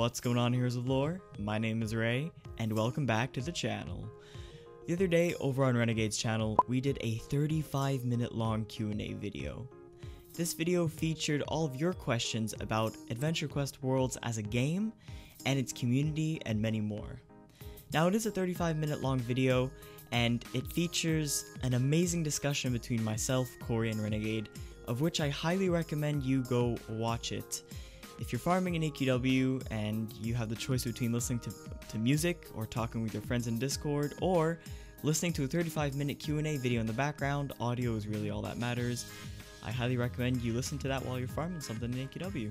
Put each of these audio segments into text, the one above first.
What's going on, Heroes of Lore? My name is Ray, and welcome back to the channel. The other day, over on Renegade's channel, we did a 35-minute long Q&A video. This video featured all of your questions about AdventureQuest Worlds as a game, and its community, and many more. Now, it is a 35-minute long video, and it features an amazing discussion between myself, Corey, and Renegade, of which I highly recommend you go watch it. If you're farming in AQW and you have the choice between listening to music or talking with your friends in Discord or listening to a 35-minute Q&A video in the background, audio is really all that matters. I highly recommend you listen to that while you're farming something in AQW.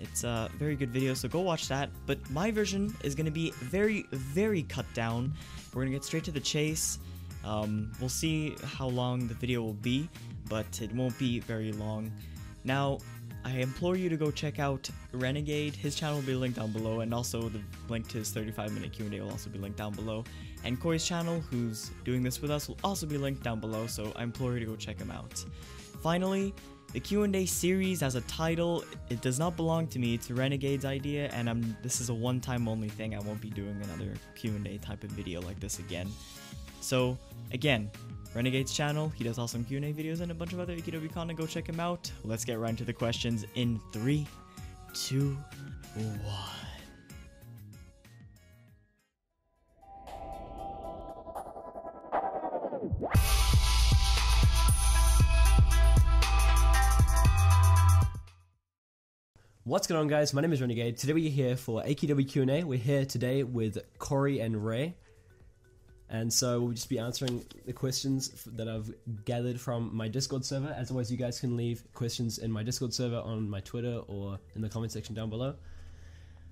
It's a very good video, so go watch that. But my version is going to be very cut down. We're going to get straight to the chase. We'll see how long the video will be, but it won't be very long. Now, I implore you to go check out Renegade. His channel will be linked down below, and also the link to his 35-minute Q&A will also be linked down below. And Corey's channel, who's doing this with us, will also be linked down below, so I implore you to go check him out. Finally, the Q&A series as a title, it does not belong to me. It's Renegade's idea, and this is a one-time only thing. I won't be doing another Q&A type of video like this again. So, again, Renegade's channel, he does awesome Q&A videos and a bunch of other AQW content. Go check him out. Let's get right into the questions in 3, 2, 1. What's going on, guys? My name is Renegade. Today we're here for AQW Q&A. We're here today with Corey and Ray. And so we'll just be answering the questions that I've gathered from my Discord server. As always, you guys can leave questions in my Discord server, on my Twitter, or in the comment section down below.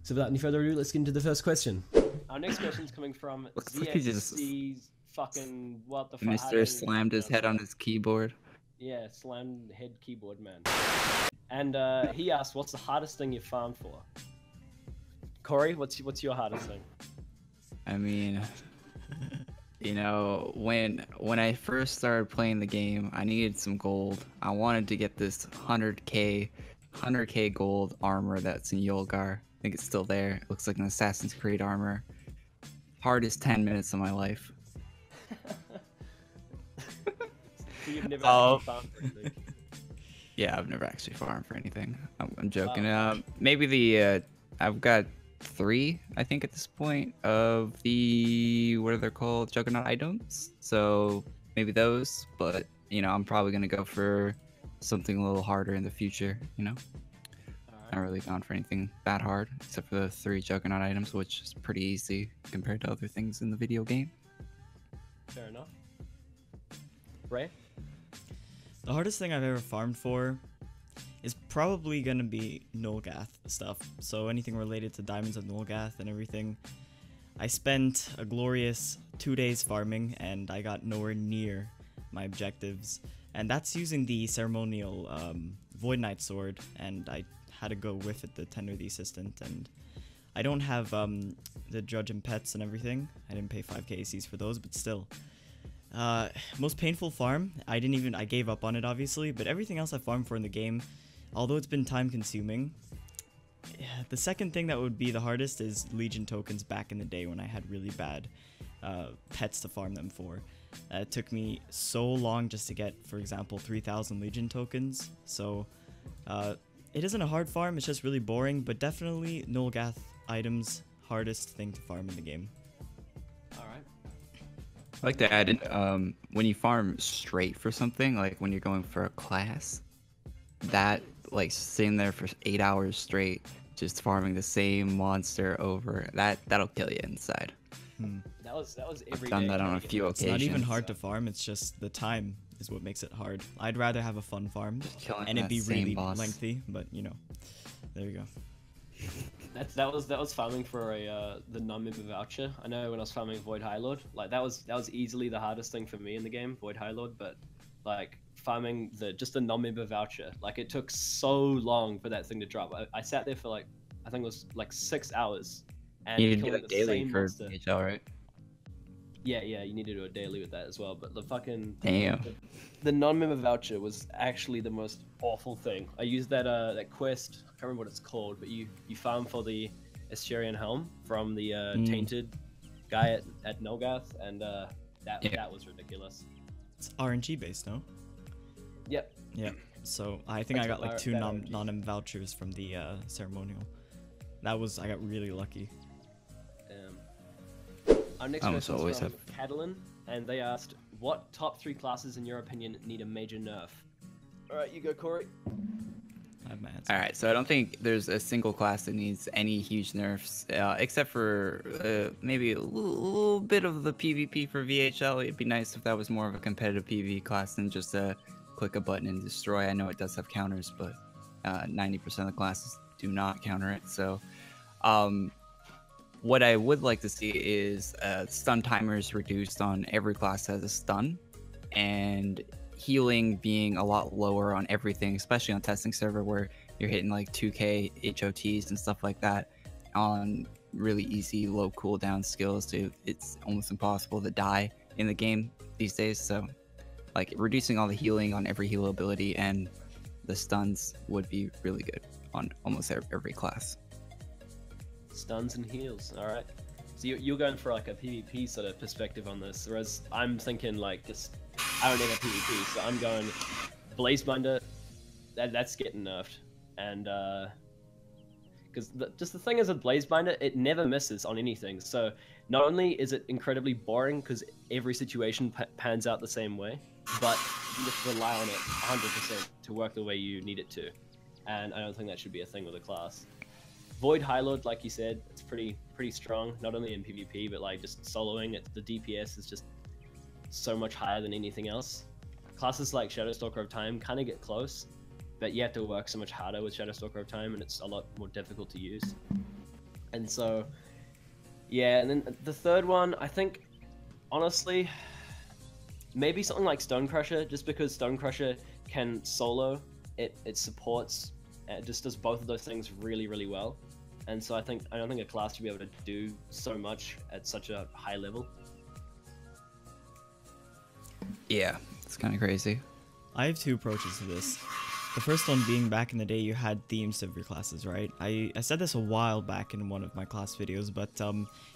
So without any further ado, let's get into the first question. Our next question is coming from ZXC's fucking what the fuck. Mr. slammed his head on his keyboard. Yeah, slammed head keyboard man. And he asked, what's the hardest thing you farmed for? Corey, what's your hardest thing? I mean, you know, when I first started playing the game, I needed some gold. I wanted to get this 100k gold armor that's in Yolgar. I think it's still there. It looks like an Assassin's Creed armor. Hardest 10 minutes of my life. So you've never actually farmed for anything? Yeah, I've never actually farmed for anything. I'm joking. Maybe I've got 3, I think, at this point of the, what are they called, Juggernaut items. So maybe those, but you know, I'm probably gonna go for something a little harder in the future. You know, not really gone for anything that hard except for the 3 Juggernaut items, which is pretty easy compared to other things in the video game. Fair enough. Ray? The hardest thing I've ever farmed for is probably gonna be Nulgath stuff. So anything related to diamonds of Nulgath and everything. I spent a glorious 2 days farming, and I got nowhere near my objectives. And that's using the ceremonial Void Knight sword, and I had to go with it, the Tender the Assistant. And I don't have the Judge and Pets and everything. I didn't pay 5k ACs for those, but still. Most painful farm, I gave up on it obviously, but everything else I farmed for in the game, although it's been time consuming, the second thing that would be the hardest is Legion tokens back in the day when I had really bad pets to farm them for. It took me so long just to get, for example, 3,000 Legion tokens, so it isn't a hard farm, it's just really boring, but definitely Nulgath items, hardest thing to farm in the game. I like to add in, when you farm straight for something, like when you're going for a class, that, like, sitting there for 8 hours straight, just farming the same monster over, that'll kill you inside. That was every I've done day that on a few occasions. It's not even hard to farm, it's just the time is what makes it hard. I'd rather have a fun farm, and it'd be really lengthy, but you know, there you go. That was farming for the non-member voucher. I know when I was farming Void High Lord, like that was easily the hardest thing for me in the game, Void High Lord. But like farming just the non-member voucher, like it took so long for that thing to drop. I sat there for like, I think it was like 6 hours. And you need to do it daily for HL, right? Yeah, you need to do a daily with that as well. But the fucking the non-member voucher was actually the most awful thing. I used that that quest. I can't remember what it's called, but you farm for the Escherian Helm from the tainted guy at Nolgath, and that was ridiculous. It's RNG based, no? Yep. Yeah. So I think I That's got what like two that non vouchers from the ceremonial. I got really lucky. Our next question is from Catalan, and they asked, what top 3 classes in your opinion need a major nerf? Alright, you go, Corey. I have my answer. Alright, so I don't think there's a single class that needs any huge nerfs, except for maybe a little bit of the PvP for VHL. It'd be nice if that was more of a competitive PvP class than just click a button and destroy. I know it does have counters, but 90% of the classes do not counter it. So what I would like to see is stun timers reduced on every class that has a stun, and healing being a lot lower on everything, especially on testing server where you're hitting like 2k HOTs and stuff like that on really easy low cooldown skills. It's almost impossible to die in the game these days. So like reducing all the healing on every heal ability and the stuns would be really good on almost every class. Stuns and heals, alright. So you're going for like a PvP sort of perspective on this, whereas I'm thinking like just, I don't need a PvP, so I'm going Blazebinder, that's getting nerfed. And because just the thing is with Blazebinder, it never misses on anything. So not only is it incredibly boring because every situation pans out the same way, but you just rely on it 100% to work the way you need it to. And I don't think that should be a thing with a class. Void High Lord, like you said, it's pretty strong, not only in PvP, but like just soloing, the DPS is just so much higher than anything else. Classes like Shadowstalker of Time kind of get close, but you have to work so much harder with Shadowstalker of Time, and it's a lot more difficult to use. And so, yeah, and then the third one, I think, honestly, maybe something like Stonecrusher, just because Stonecrusher can solo, it supports, it just does both of those things really, really well. And so I don't think a class should be able to do so much at such a high level. Yeah, it's kind of crazy. I have 2 approaches to this. The first one being, back in the day you had themes of your classes, right? I said this a while back in one of my class videos, but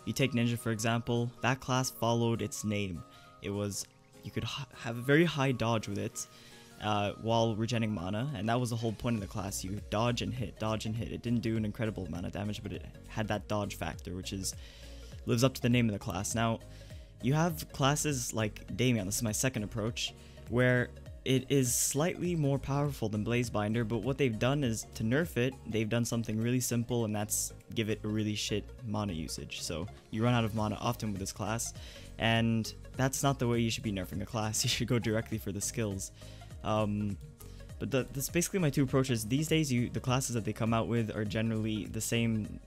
you take Ninja for example, that class followed its name. It was, you could have a very high dodge with it while regenerating mana, and that was the whole point of the class. You dodge and hit, dodge and hit. It didn't do an incredible amount of damage, but it had that dodge factor, which lives up to the name of the class. Now, you have classes like Damian, this is my second approach, where it is slightly more powerful than Blazebinder, but what they've done is, to nerf it, they've done something really simple, and that's give it a really shit mana usage. So you run out of mana often with this class, and that's not the way you should be nerfing a class. You should go directly for the skills. But that's basically my 2 approaches. These days, the classes that they come out with are generally the same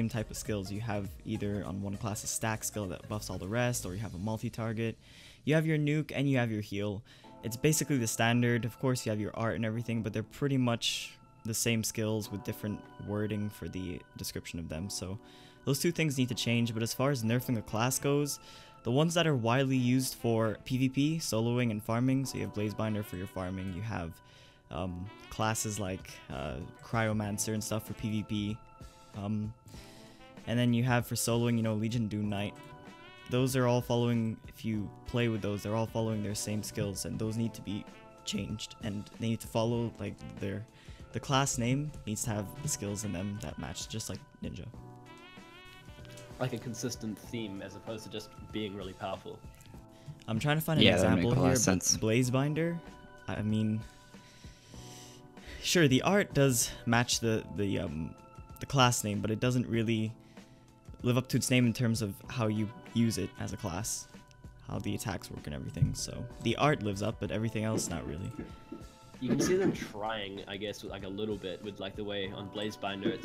type of skills. You have either on one class a stack skill that buffs all the rest, or you have a multi-target. You have your nuke and you have your heal. It's basically the standard. Of course, you have your art and everything, but they're pretty much the same skills with different wording for the description of them. So those 2 things need to change. But as far as nerfing a class goes, the ones that are widely used for PvP, soloing, and farming, so you have Blazebinder for your farming, you have classes like Cryomancer and stuff for PvP, and then you have for soloing, you know, Legion Doom Knight. Those are all following, if you play with those, they're all following their same skills, and those need to be changed, and they need to follow, like, the class name needs to have the skills in them that match, just like Ninja. Like a consistent theme as opposed to just being really powerful. I'm trying to find an example here, but sense. Blazebinder, I mean, sure, the art does match the class name, but it doesn't really live up to its name in terms of how you use it as a class, how the attacks work and everything. So the art lives up, but everything else not really. You can see them trying, I guess, with like a little bit with like the way on Blazebinder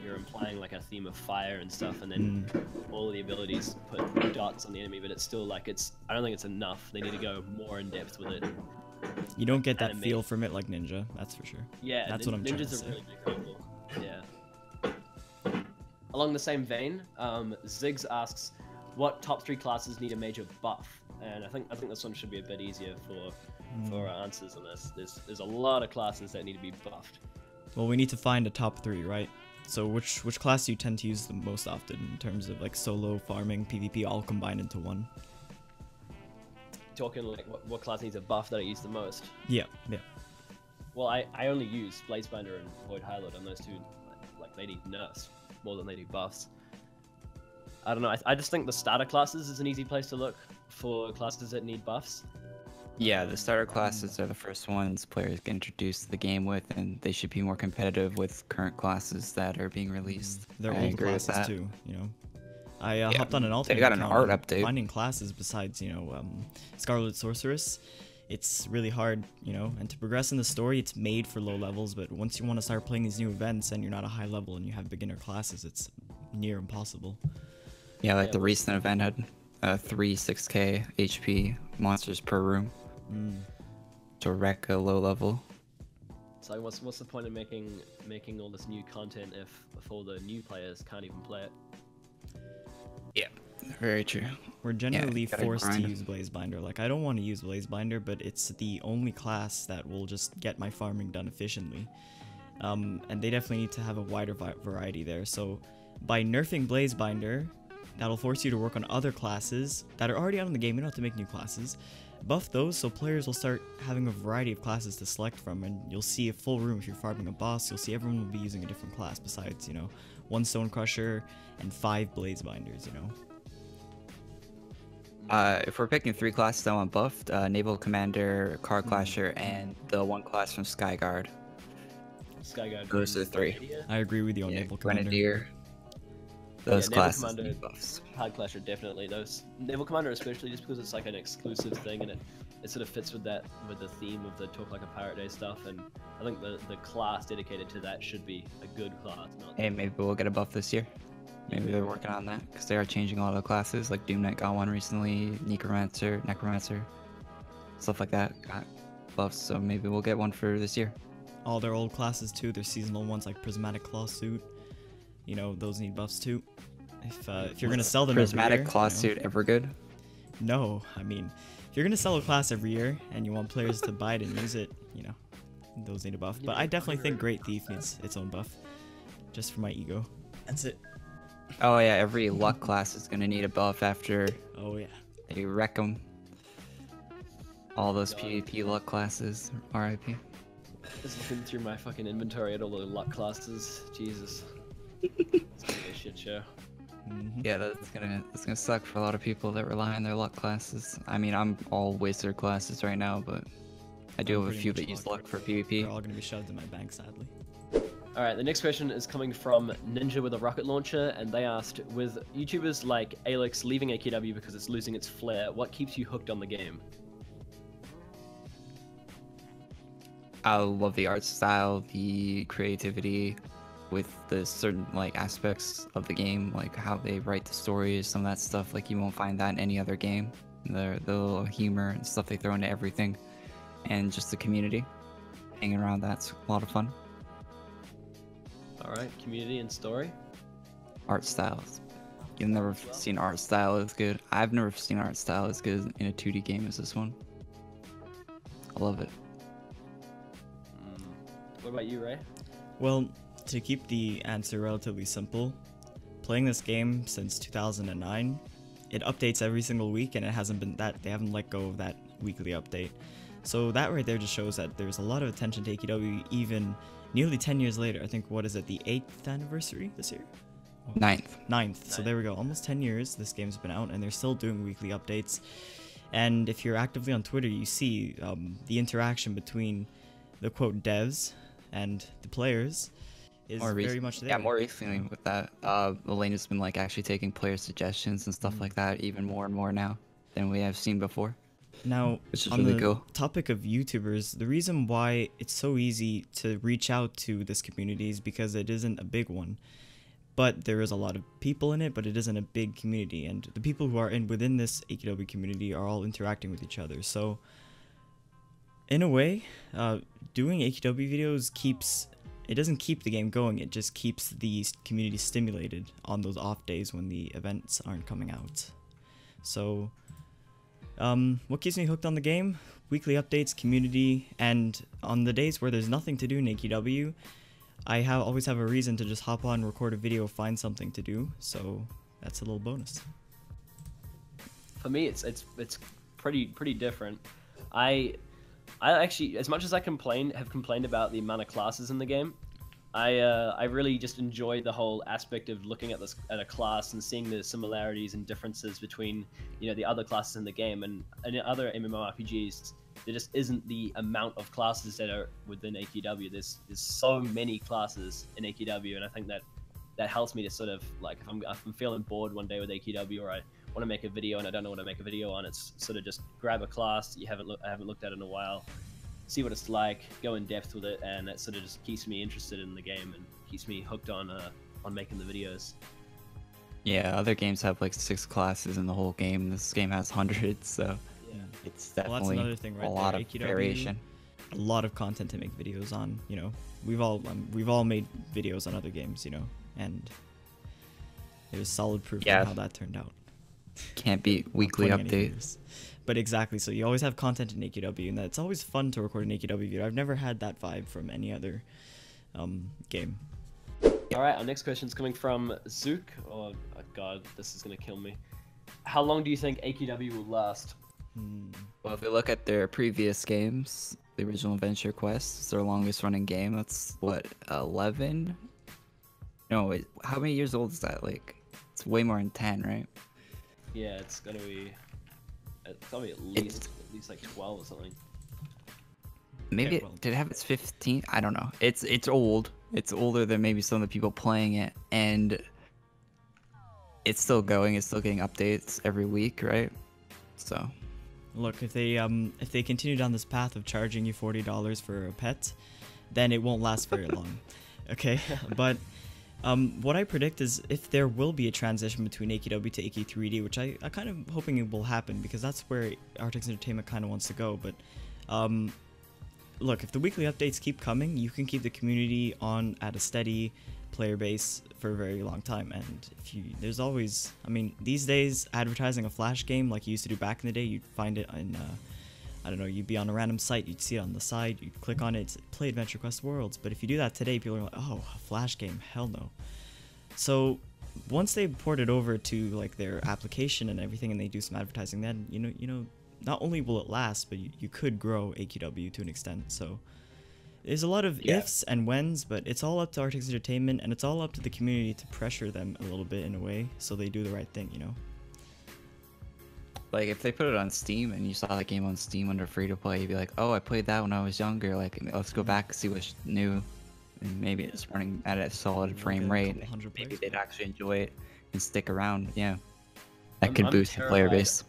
you're implying like a theme of fire and stuff, and then all of the abilities put dots on the enemy, but it's still like I don't think it's enough. They need to go more in depth with it. You don't get that feel from it like Ninja, that's for sure. Yeah, that's what I'm trying to Ninja's say. a really big example. Yeah. Along the same vein, Ziggs asks, what top 3 classes need a major buff? And I think this one should be a bit easier for answers on this. There's a lot of classes that need to be buffed. Well, we need to find a top 3, right? So which class do you tend to use the most often in terms of like solo, farming, PvP all combined into one? Talking like what class needs a buff that I use the most. Yeah. Well, I only use Blazebinder and Void Highlord, and those two, like they need nerfs more than they do buffs. I don't know. I just think the starter classes is an easy place to look for classes that need buffs. Yeah, the starter classes are the first ones players get introduced to the game with, and they should be more competitive with current classes that are being released. They're I old agree with classes that. too, you know. I hopped on an alternate They got an account art and update. finding classes besides, you know, Scarlet Sorceress. It's really hard, you know, and to progress in the story, it's made for low levels, but once you want to start playing these new events and you're not a high level and you have beginner classes, it's near impossible. Yeah, like the recent event had 3 6k HP monsters per room to wreck a low level. So what's the point of making all this new content if all the new players can't even play it? Yeah, very true. We're generally you gotta forced to grind. use Blazebinder. Like, I don't want to use Blazebinder, but it's the only class that will just get my farming done efficiently. And they definitely need to have a wider variety there. So by nerfing Blazebinder, that'll force you to work on other classes that are already out in the game. You don't have to make new classes. Buff those so players will start having a variety of classes to select from, and you'll see a full room. If you're farming a boss, you'll see everyone will be using a different class besides, you know, 1 Stone Crusher and 5 Blazebinders, you know. If we're picking 3 classes I want buffed, Naval Commander, Car Clasher, and the 1 class from Skyguard. Skyguard. Those are the 3. Grenadier. I agree with you on Naval Commander. Grenadier. Those Naval classes Commander, need buffs. Hard Clasher, definitely. Those Naval Commander, especially just because it's like an exclusive thing, and it sort of fits with the theme of the Talk Like a Pirate Day stuff. And I think the class dedicated to that should be a good class. Not Hey, maybe we'll get a buff this year. Maybe they're working on that because they are changing a lot of the classes. Like Doom Knight got one recently, Necromancer, stuff like that got buffs. So maybe we'll get one for this year. All their old classes too, their seasonal ones like Prismatic Claw Suit, you know, those need buffs too. If you're gonna sell them Prismatic every year, Claw you know, Suit ever good? no, I mean, if you're gonna sell a class every year and you want players to buy it and use it, you know, those need a buff. But I definitely think Great Thief needs its own buff, just for my ego. That's it. Oh yeah, every luck class is gonna need a buff after Oh yeah. they wreck them. All those PvP luck classes, RIP. Just looking through my fucking inventory at all the luck classes. Jesus. It's gonna be a shit show. Yeah, that's gonna suck for a lot of people that rely on their luck classes. I mean, I'm all wizard classes right now, but I do I'm have a pretty few much that use luck. luck for They're PvP. all gonna be shoved in my bank, sadly. Alright, the next question is coming from Ninja with a rocket launcher, and they asked, with YouTubers like Aelx leaving AQW because it's losing its flair, what keeps you hooked on the game? I love the art style, the creativity with the certain like aspects of the game, like how they write the stories, some of that stuff. Like you won't find that in any other game. The little humor and stuff they throw into everything, and just the community, hanging around. That's a lot of fun. Alright, community and story. Art styles. You've never seen art style as good. I've never seen art style as good in a 2D game as this one. I love it. What about you, Ray? Well, to keep the answer relatively simple, playing this game since 2009, it updates every single week, and it hasn't been that they haven't let go of that weekly update. So that right there just shows that there's a lot of attention to AQW even nearly 10 years later. I think, what is it, the 8th anniversary this year? 9th. So there we go, almost 10 years this game's been out, and they're still doing weekly updates. And if you're actively on Twitter, you see the interaction between the quote devs and the players is very much there. Yeah, more recently with that, Elaine has been like actually taking player suggestions and stuff like that even more and more now than we have seen before. Now, Which is on really the cool. topic of YouTubers, the reason why it's so easy to reach out to this community is because it isn't a big one. But there is a lot of people in it, but it isn't a big community. And the people who are within this AQW community are all interacting with each other. So, in a way, doing AQW videos doesn't keep the game going, it just keeps the community stimulated on those off days when the events aren't coming out. So, what keeps me hooked on the game? Weekly updates, community, and on the days where there's nothing to do in AQW, always have a reason to just hop on, record a video, find something to do. So that's a little bonus. For me, it's pretty different. I actually, as much as I have complained about the amount of classes in the game, I really just enjoy the whole aspect of looking at a class and seeing the similarities and differences between, you know, the other classes in the game. And in other MMORPGs, there just isn't the amount of classes that are within AQW. There's so many classes in AQW, and I think that helps me to sort of, like, if I'm feeling bored one day with AQW, or I want to make a video and I don't know what to make a video on, it's sort of just grab a class I haven't looked at in a while, see what it's like, go in depth with it, and that sort of just keeps me interested in the game and keeps me hooked on making the videos. Yeah, other games have like 6 classes in the whole game. This game has hundreds, so Yeah. it's definitely Well, that's another thing right a lot there. of AQW, variation. A lot of content to make videos on. You know, we've all made videos on other games, you know, and it was solid proof Yeah. of how that turned out. Can't beat weekly Not pointing any updates. fingers. But exactly, so you always have content in AQW, and it's always fun to record an AQW video. I've never had that vibe from any other game. All right, our next question is coming from Zook. Oh God, this is gonna kill me. How long do you think AQW will last? Well, if we look at their previous games, the original AdventureQuest, it's their longest running game. That's what, 11? No, wait, how many years old is that? Like, it's way more than 10, right? Yeah, it's gonna be at least like 12 or something. Maybe well. did it have its 15? I don't know. It's old. It's older than maybe some of the people playing it, and it's still going. It's still getting updates every week, right? So Look, if they continue down this path of charging you $40 for a pet, then it won't last very long. Okay, but what I predict is if there will be a transition between AQW to AQ3D, which I kind of hoping it will happen, because that's where Artix Entertainment kind of wants to go. But look, if the weekly updates keep coming, you can keep the community on at a steady player base for a very long time. And there's always, I mean, these days advertising a Flash game like you used to do back in the day, you'd find it in I don't know, you'd be on a random site, you'd see it on the side, you'd click on it, play AdventureQuest Worlds. But if you do that today, people are like, oh, a Flash game, hell no. So once they port it over to like their application and everything, and they do some advertising, then you know, not only will it last, but you could grow AQW to an extent. So there's a lot of ifs and whens, but it's all up to Artix Entertainment, and it's all up to the community to pressure them a little bit in a way, so they do the right thing, you know. like if they put it on Steam and you saw the game on Steam under free to play, you'd be like, oh, I played that when I was younger. Like, let's go back and see what's new. And maybe it's running at a solid frame rate. Maybe they'd actually enjoy it and stick around. Yeah, that could boost the player base.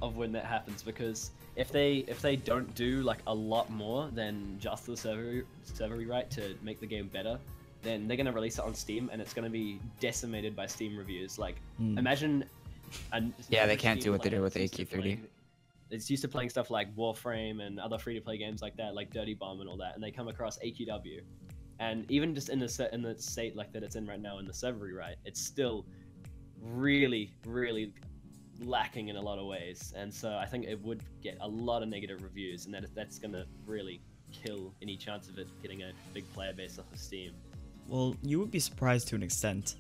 Of when that happens, because if they don't do like a lot more than just the server rewrite to make the game better, then they're gonna release it on Steam and it's gonna be decimated by Steam reviews. Like, imagine. Yeah, they can't do what they did with AQ3D. It's used to playing stuff like Warframe and other free-to-play games like that, like Dirty Bomb and all that, and they come across AQW, and even just in the state like that it's in right now in the server rewrite, it's still really lacking in a lot of ways. And so I think it would get a lot of negative reviews, and that's gonna really kill any chance of it getting a big player base off of Steam. Well, you would be surprised to an extent,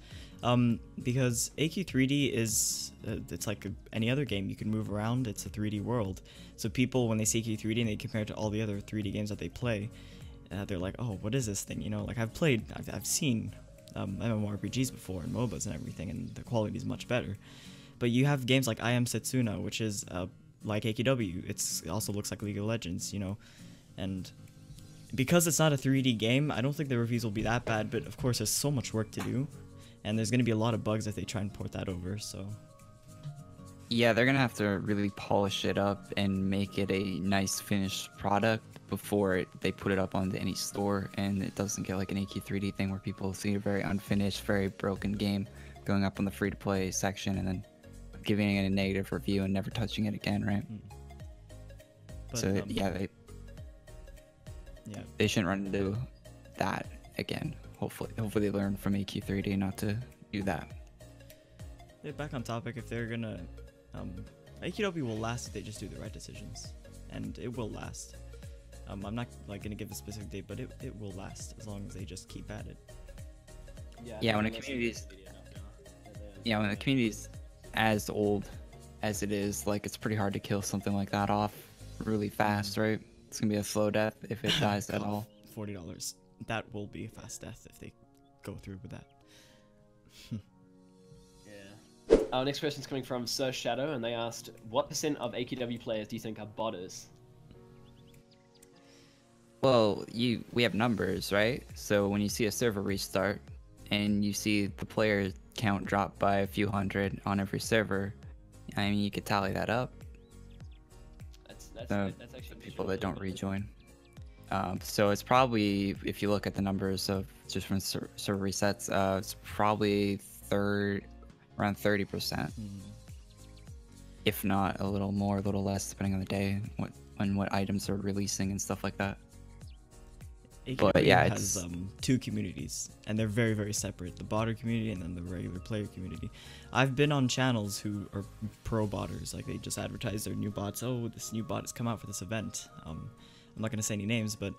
because AQ3D is, it's like any other game. You can move around, it's a 3D world. So people, when they see AQ3D and they compare it to all the other 3D games that they play, they're like, oh, what is this thing? You know, like I've seen MMORPGs before and MOBAs and everything, and the quality is much better. But you have games like I Am Setsuna, which is like AQW. It also looks like League of Legends, you know, and because it's not a 3D game, I don't think the reviews will be that bad, but of course there's so much work to do, and there's going to be a lot of bugs if they try and port that over, so... Yeah, they're going to have to really polish it up and make it a nice finished product before they put it up onto any store, and it doesn't get like an AQ3D thing where people see a very unfinished, very broken game going up on the free-to-play section and then giving it a negative review and never touching it again, right? But, so, yeah, they shouldn't run into that again. Hopefully they learn from AQ3D not to do that. Yeah, back on topic, if they're gonna AQW will last if they just do the right decisions, and it will last. I'm not like gonna give a specific date, but it will last as long as they just keep at it. Yeah, when a community's when the community's as old as it is, like it's pretty hard to kill something like that off really fast, right? It's gonna be a slow death if it dies at all. $40. That will be a fast death if they go through with that. Yeah. Our next question's coming from Sir Shadow, and they asked, what % of AQW players do you think are botters? Well, we have numbers, right? So when you see a server restart and you see the player count drop by a few hundred on every server, I mean, you could tally that up. That's actually people that don't rejoin. So it's probably, if you look at the numbers of just from server resets, it's probably around 30%, if not a little more, a little less, depending on the day, what items are releasing and stuff like that. AQW but yeah, has two communities, and they're very, very separate. The botter community and then the regular player community. I've been on channels who are pro botters, like they just advertise their new bots. Oh, this new bot has come out for this event. I'm not going to say any names, but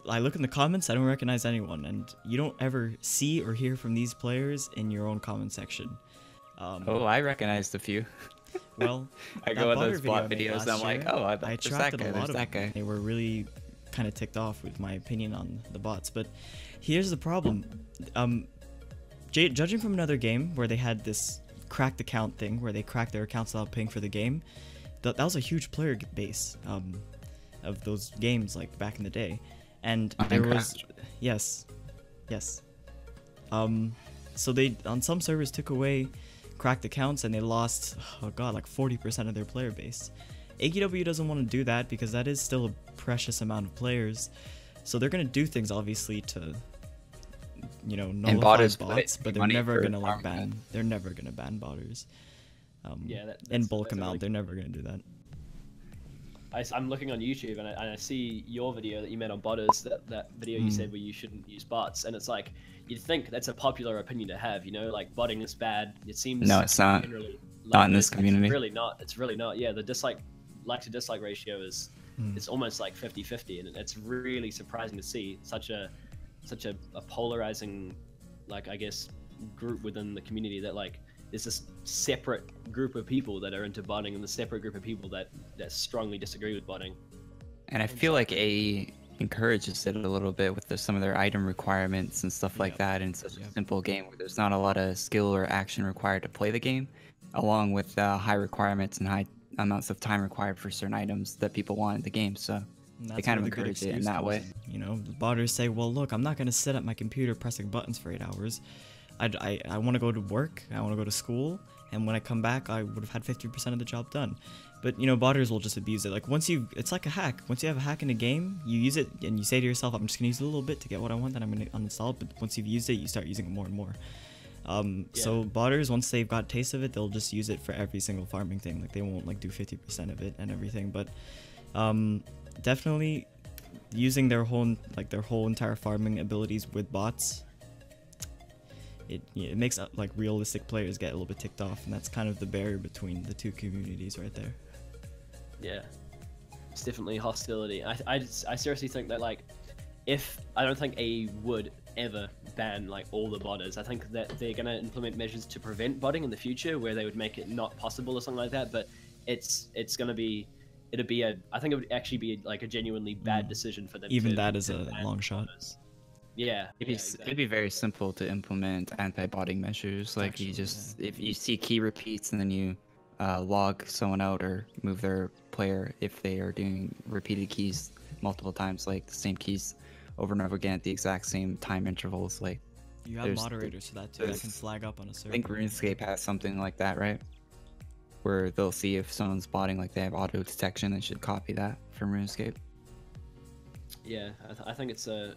I look in the comments, I don't recognize anyone, and you don't ever see or hear from these players in your own comment section. Oh, I recognized a few. Well, I go on those bot videos, and I'm like, oh, I attracted a lot of that guy. They were really kind of ticked off with my opinion on the bots, but here's the problem. Judging from another game where they had this cracked account thing, where they cracked their accounts without paying for the game, that was a huge player base of those games, like back in the day, and there was yes. So they on some servers took away cracked accounts and they lost, oh god, like 40% of their player base. AQW doesn't want to do that because that is still a precious amount of players, so they're gonna do things obviously to, nullify bots, but they're never gonna like ban. They're never gonna ban botters. And bulk them out. They're never gonna do that. I'm looking on YouTube and I see your video that you made on botters. That video you said where you shouldn't use bots, and it's like you'd think that's a popular opinion to have. Like botting is bad. It seems no, it's not. Not in this community. It's really not. It's really not. Yeah, the like to dislike ratio is it's almost like 50-50, and it's really surprising to see such a polarizing, like, I guess, group within the community that like there's this separate group of people that are into botting and the separate group of people that strongly disagree with botting. And I feel like AE encourages it a little bit with some of their item requirements and stuff like that, and it's such a simple game where there's not a lot of skill or action required to play the game, along with high requirements and high amounts of time required for certain items that people want in the game. So they kind of encourage it in that way. The botters say, well, look, I'm not going to sit at my computer pressing buttons for 8 hours. I want to go to work, I want to go to school, and when I come back, I would have had 50% of the job done. But, botters will just abuse it. Like, it's like a hack. Once you have a hack in a game, you use it, and you say to yourself, I'm just going to use it a little bit to get what I want, then I'm going to uninstall it. But once you've used it, you start using it more and more. So botters, once they've got a taste of it, they'll just use it for every single farming thing. Like, they won't, like, do 50% of it and everything. But, definitely using their whole entire farming abilities with bots, it makes like realistic players get a little bit ticked off, and that's kind of the barrier between the two communities right there. Yeah, it's definitely hostility. I seriously think that, like, I don't think AE would ever ban like all the botters. I think that they're gonna implement measures to prevent botting in the future, where they would make it not possible or something like that. But I think it would actually be like a genuinely bad decision for them. Even that is a long shot. Yeah, it'd be very simple to implement anti-botting measures. Like, if you see key repeats and then you log someone out or move their player if they are doing repeated keys multiple times, like the same keys over and over again at the exact same time intervals. Like, you have moderators for that too. That can flag up on a server. I think RuneScape has something like that, right? Where they'll see if someone's botting, like they have auto detection, they should copy that from RuneScape. Yeah, I think it's an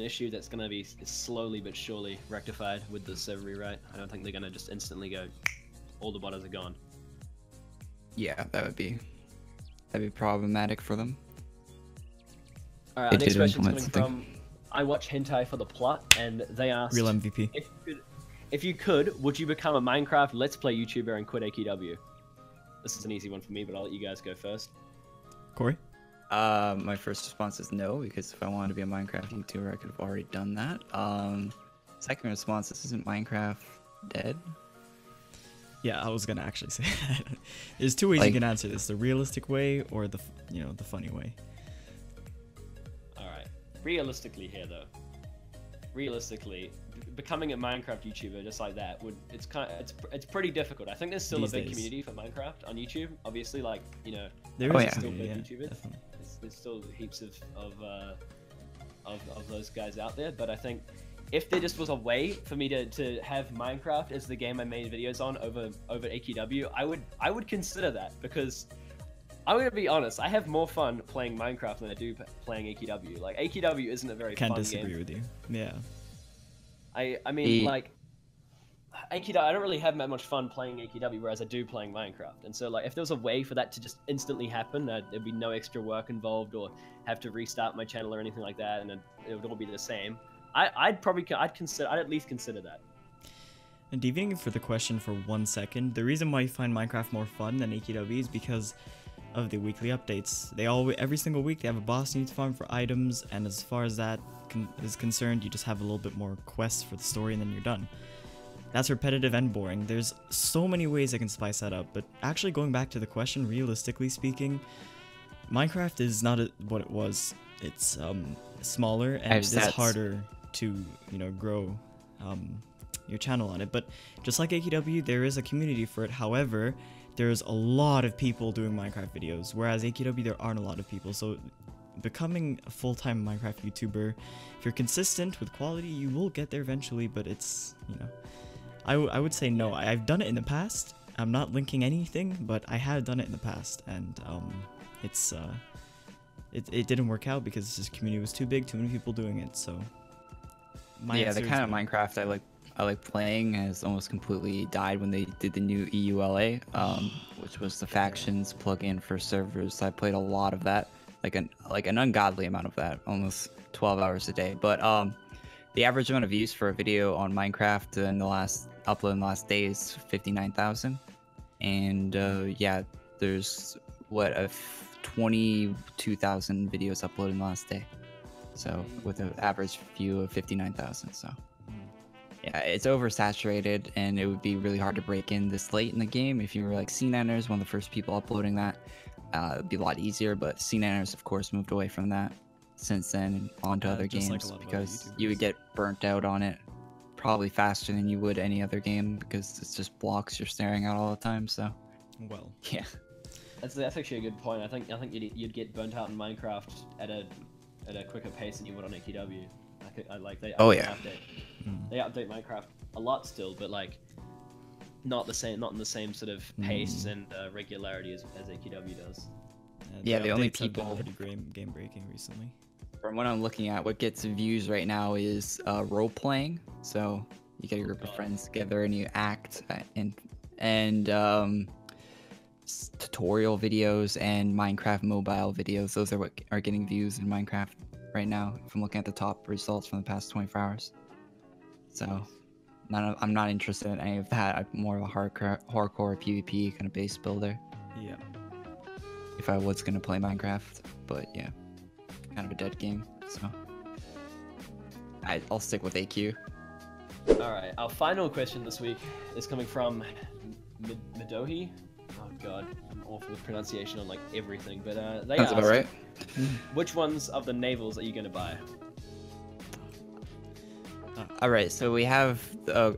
issue that's going to be slowly but surely rectified with the server rewrite. I don't think they're going to just instantly go, all the botters are gone. Yeah, that'd be problematic for them. All right, our next question is coming from I Watch Hentai for the Plot, and they asked, real MVP. If you could, would you become a Minecraft Let's Play YouTuber and quit AQW? This is an easy one for me, but I'll let you guys go first. Corey? My first response is no, because if I wanted to be a Minecraft YouTuber, I could have already done that. Second response, this isn't Minecraft dead. Yeah, I was gonna actually say that. There's two ways you can answer this: the realistic way or the the funny way. All right. Realistically here, though. Realistically, becoming a Minecraft YouTuber just like that it's pretty difficult. I think there's still a big community for Minecraft on YouTube. Obviously, like There is still big yeah, YouTubers. definitely. There's still heaps of those guys out there. But I think if there just was a way for me to have Minecraft as the game I made videos on over AQW, I would consider that, because I'm gonna be honest, I have more fun playing Minecraft than I do playing AQW. Like, AQW isn't a very fun game. Can't disagree with you. Yeah. I mean, like, AQW, I don't really have that much fun playing AQW, whereas I do playing Minecraft. And so, like, if there was a way for that to just instantly happen, there'd be no extra work involved or have to restart my channel or anything like that, and it would all be the same. I'd at least consider that. And deviating for the question for 1 second, the reason why you find Minecraft more fun than AQW is because of the weekly updates. Every single week they have a boss you need to farm for items, and as far as that is concerned, you just have a little bit more quests for the story and then you're done. That's repetitive and boring. There's so many ways I can spice that up, but actually going back to the question, realistically speaking, Minecraft is not what it was. It's smaller and it is harder to grow your channel on it. But just like AQW, there is a community for it. However, there's a lot of people doing Minecraft videos, whereas AQW there aren't a lot of people. So becoming a full-time Minecraft YouTuber, if you're consistent with quality, you will get there eventually. But it's I would say no. I've done it in the past. I'm not linking anything, but I have done it in the past, and it didn't work out because this community was too big, too many people doing it. So the kind of Minecraft I like playing has almost completely died when they did the new EULA, which was the factions plugin for servers. I played a lot of that, like an ungodly amount of that, almost 12 hours a day. But the average amount of views for a video on Minecraft in the last day is 59,000, and yeah, there's 22,000 videos uploaded in the last day, so with an average view of 59,000. So yeah, it's oversaturated, and it would be really hard to break in this late in the game. If you were like C9ers, one of the first people uploading that, it'd be a lot easier. But C9ers, of course, moved away from that since then and onto other games, because you would get burnt out on it probably faster than you would any other game, because it's just blocks you're staring at all the time. So, well, yeah, that's actually a good point. I think you'd get burnt out in Minecraft at a quicker pace than you would on AQW. They update Minecraft a lot still, but like not in the same sort of pace and regularity as AQW does. Yeah, the only people pretty game breaking recently. From what I'm looking at, what gets views right now is role playing. So you get a group of friends together and you act, and tutorial videos and Minecraft mobile videos. Those are what are getting views in Minecraft right now, if I'm looking at the top results from the past 24 hours. So I'm not interested in any of that. I'm more of a hardcore PvP kind of base builder. Yeah. If I was going to play Minecraft, but yeah, kind of a dead game, so I'll stick with AQ. Alright, our final question this week is coming from Midohi. Oh god, I'm awful with pronunciation on like everything, but they That's asked, about right. which ones of the Navals are you going to buy? Alright, so we have,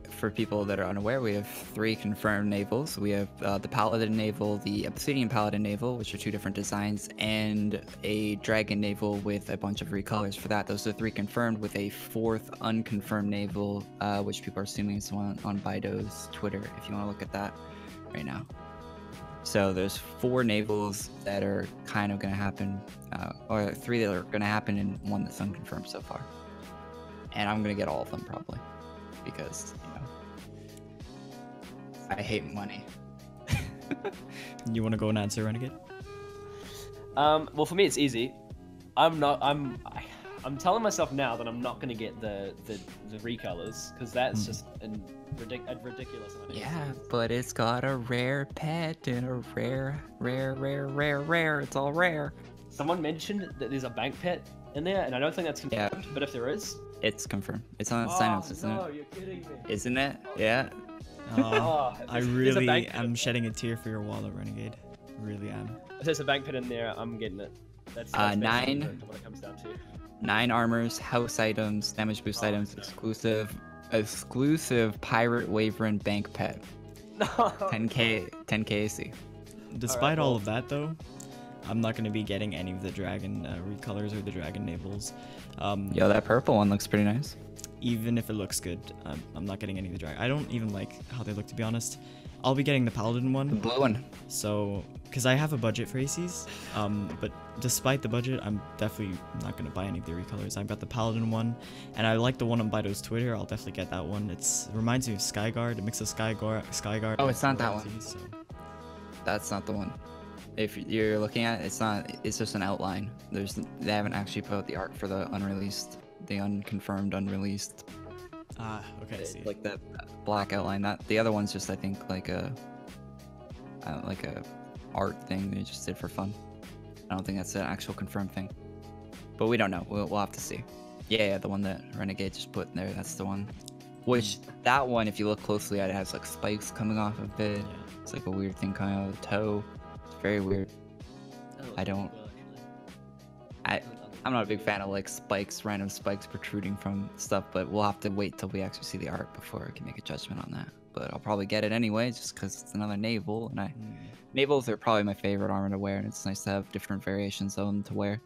for people that are unaware, we have 3 confirmed navals. We have the Paladin naval, the Obsidian Paladin naval, which are 2 different designs, and a Dragon naval with a bunch of recolors for that. Those are 3 confirmed, with a 4th unconfirmed naval, which people are assuming is one on Bido's Twitter, if you want to look at that right now. So there's 4 navals that are kind of going to happen, or 3 that are going to happen, and 1 that's unconfirmed so far. And I'm gonna get all of them probably, because I hate money. You want to go and answer, Renegade? Well, for me it's easy. I'm telling myself now that I'm not gonna get the recolors, because that's just a ridiculous amount. Yeah, but it's got a rare pet and a rare. It's all rare. Someone mentioned that there's a bank pet in there, and I don't think that's confirmed. Yeah. But if there is, It's confirmed. It's on signups, isn't no, it? you're kidding me. Isn't it? Yeah. Oh, Oh, I there's a really bank pit am in shedding a tear for your wallet, Renegade. Really am. If there's a bank pit in there, I'm getting it. That's basically 9. what it comes down to. 9 armors, house items, damage boost items, exclusive pirate wyvern bank pet. No. 10k AC. Despite well- all of that, though, I'm not going to be getting any of the dragon recolors or the dragon navals. Yo, that purple one looks pretty nice. Even if it looks good, I'm not getting any of the dragon. I don't even like how they look, to be honest. I'll be getting the paladin The one, blue one. so because I have a budget for ACs. But despite the budget, I'm definitely not going to buy any of the recolors. I've got the paladin one, and I like the one on Bido's Twitter. I'll definitely get that one. It reminds me of Skyguard. It mixes Skyguard. Oh, and it's not that royalties, one. so- That's not the one. If you're looking at it, it's not. It's just an outline. They haven't actually put out the art for the unreleased, the unconfirmed unreleased. Ah, okay, I see. Like that black outline. Not the other one's just I think like a art thing they just did for fun. I don't think that's an actual confirmed thing. But we don't know. We'll have to see. Yeah, the one that Renegade just put in there. That's the one. Which that one, if you look closely at it, has like spikes coming off of it. Yeah. It's like a weird thing coming out of the toe. It's very weird. I don't- I'm not a big fan of like spikes, random spikes protruding from stuff, but we'll have to wait till we actually see the art before I can make a judgment on that. But I'll probably get it anyway, just because it's another naval, and navals are probably my favorite armor to wear, and it's nice to have different variations of them to wear.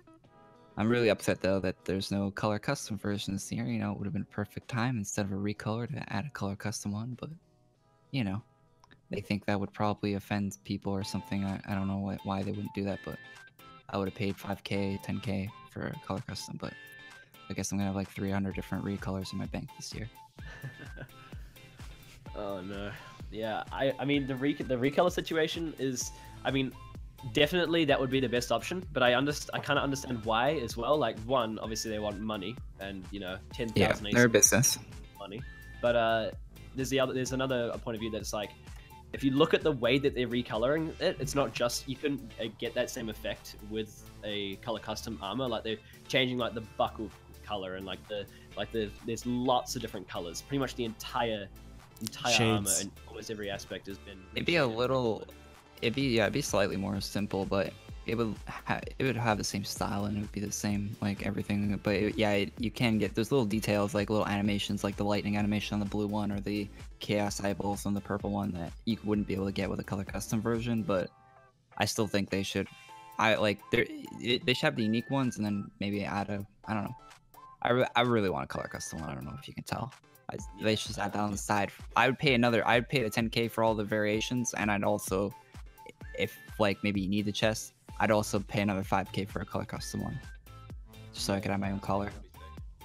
I'm really upset though that there's no color custom version this year. You know, it would have been a perfect time instead of a recolor to add a color custom one, but you know, they think that would probably offend people or something. I don't know why they wouldn't do that, but I would have paid 5k, 10k for a color custom, but I guess I'm gonna have like 300 different recolors in my bank this year. Oh no. Yeah, I mean the recolor situation is, I mean, definitely that would be the best option, but I kind of understand why as well. Like, one, obviously they want money, and you know, 10,000 Yeah, they're a business. money. But there's another point of view that's like, if you look at the way that they're recoloring it, it's not just, you couldn't get that same effect with a color custom armor. Like they're changing like the buckle color and there's lots of different colors. Pretty much the entire armor Shades. and almost every aspect has been. It'd be slightly more simple, but it would have the same style and it would be the same like everything. But you can get those little details, like little animations, like the lightning animation on the blue one or the chaos eyeballs on the purple one that you wouldn't be able to get with a color custom version. But I still think they should. They should have the unique ones and then maybe add I don't know. I really want a color custom one. I don't know if you can tell. They should add that on the side. I'd pay the 10k for all the variations, and I'd also, if like maybe you need the chest, I'd also pay another 5k for a color custom one, just so I could have my own color.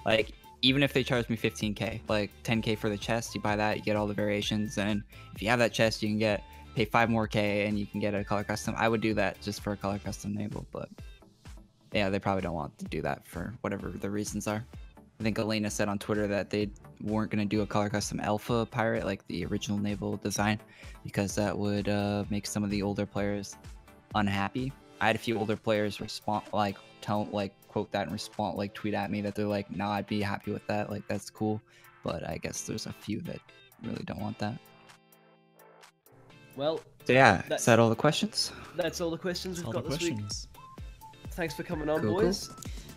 Like even if they charge me 15k, like 10k for the chest, you buy that, you get all the variations, and if you have that chest, you can pay 5 more k and you can get a color custom. I would do that just for a color custom naval, but yeah, they probably don't want to do that for whatever the reasons are. I think Elena said on Twitter that they weren't going to do a color custom alpha pirate like the original naval design because that would make some of the older players unhappy. I had a few older players respond, quote that and respond, like tweet at me that they're like, nah, I'd be happy with that, like that's cool. But I guess there's a few that really don't want that. Well, So yeah, is that all the questions? that's all the questions we've All got the this week. questions. Thanks for coming on, Cool, boys.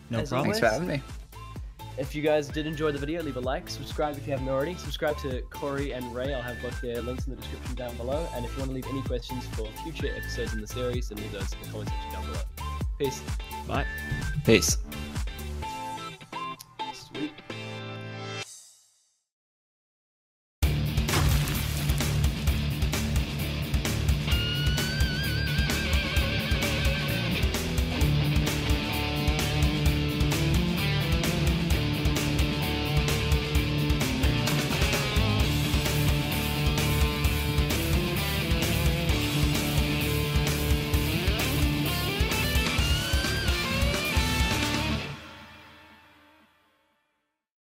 No As problem. Thanks for having me. If you guys did enjoy the video, leave a like, subscribe if you haven't already. Subscribe to Corey and Ray. I'll have both their links in the description down below. And if you want to leave any questions for future episodes in the series, then leave those in the comment section down below. Peace. Bye. Peace.